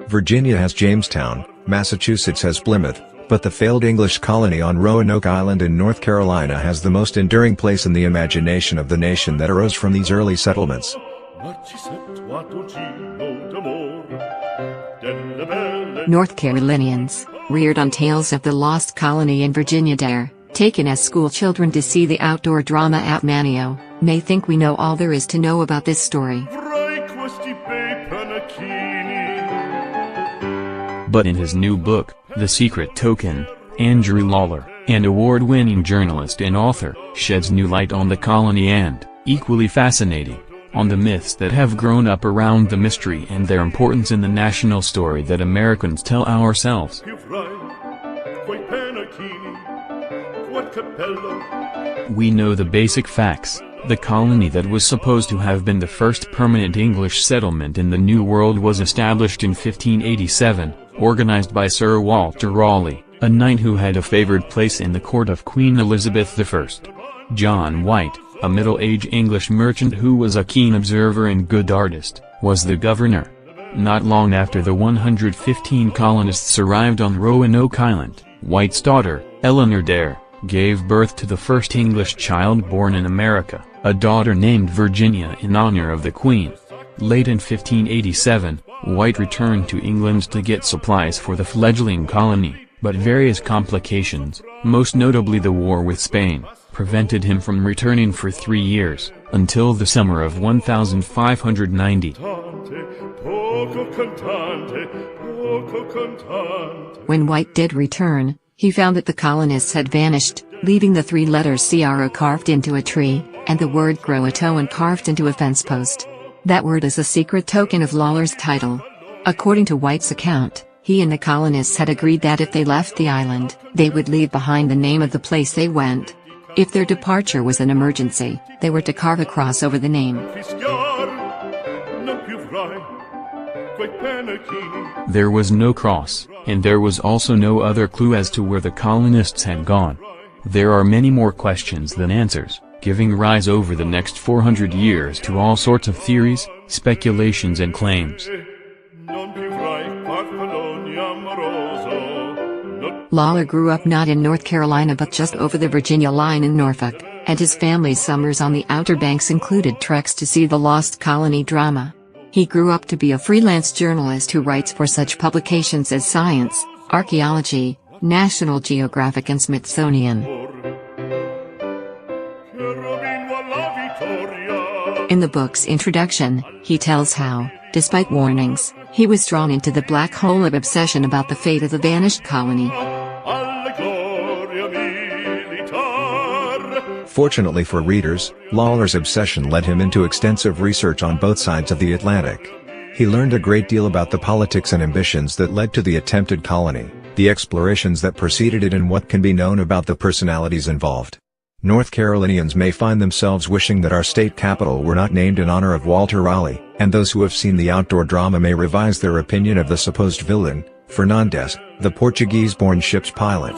Virginia has Jamestown, Massachusetts has Plymouth, but the failed English colony on Roanoke Island in North Carolina has the most enduring place in the imagination of the nation that arose from these early settlements. North Carolinians, reared on tales of the lost colony in Virginia Dare, taken as school children to see the outdoor drama at Manteo, may think we know all there is to know about this story. But in his new book, The Secret Token, Andrew Lawler, an award-winning journalist and author, sheds new light on the colony and, equally fascinating, on the myths that have grown up around the mystery and their importance in the national story that Americans tell ourselves. We know the basic facts. The colony that was supposed to have been the first permanent English settlement in the New World was established in 1587, organized by Sir Walter Raleigh, a knight who had a favored place in the court of Queen Elizabeth I. John White, a middle-aged English merchant who was a keen observer and good artist, was the governor. Not long after the 115 colonists arrived on Roanoke Island, White's daughter, Eleanor Dare, gave birth to the first English child born in America, a daughter named Virginia in honor of the Queen. Late in 1587, White returned to England to get supplies for the fledgling colony, but various complications, most notably the war with Spain, prevented him from returning for 3 years, until the summer of 1590. When White did return, he found that the colonists had vanished, leaving the 3 letters CRO carved into a tree, and the word Croatoan carved into a fence post. That word is a secret token of Lawler's title. According to White's account, he and the colonists had agreed that if they left the island, they would leave behind the name of the place they went. If their departure was an emergency, they were to carve a cross over the name. There was no cross, and there was also no other clue as to where the colonists had gone. There are many more questions than answers, giving rise over the next 400 years to all sorts of theories, speculations and claims. Lawler grew up not in North Carolina but just over the Virginia line in Norfolk, and his family's summers on the Outer Banks included treks to see the lost colony drama. He grew up to be a freelance journalist who writes for such publications as Science, Archaeology, National Geographic and Smithsonian. In the book's introduction, he tells how, despite warnings, he was drawn into the black hole of obsession about the fate of the vanished colony. Fortunately for readers, Lawler's obsession led him into extensive research on both sides of the Atlantic. He learned a great deal about the politics and ambitions that led to the attempted colony, the explorations that preceded it and what can be known about the personalities involved. North Carolinians may find themselves wishing that our state capital were not named in honor of Walter Raleigh, and those who have seen the outdoor drama may revise their opinion of the supposed villain, Fernandez, the Portuguese-born ship's pilot.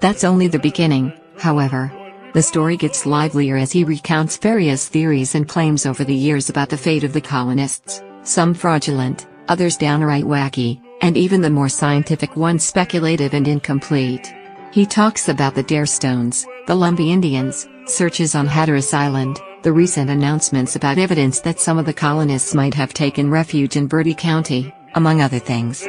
That's only the beginning, however. The story gets livelier as he recounts various theories and claims over the years about the fate of the colonists, some fraudulent, others downright wacky, and even the more scientific ones speculative and incomplete. He talks about the Dare Stones, the Lumbee Indians, searches on Hatteras Island, the recent announcements about evidence that some of the colonists might have taken refuge in Bertie County, among other things.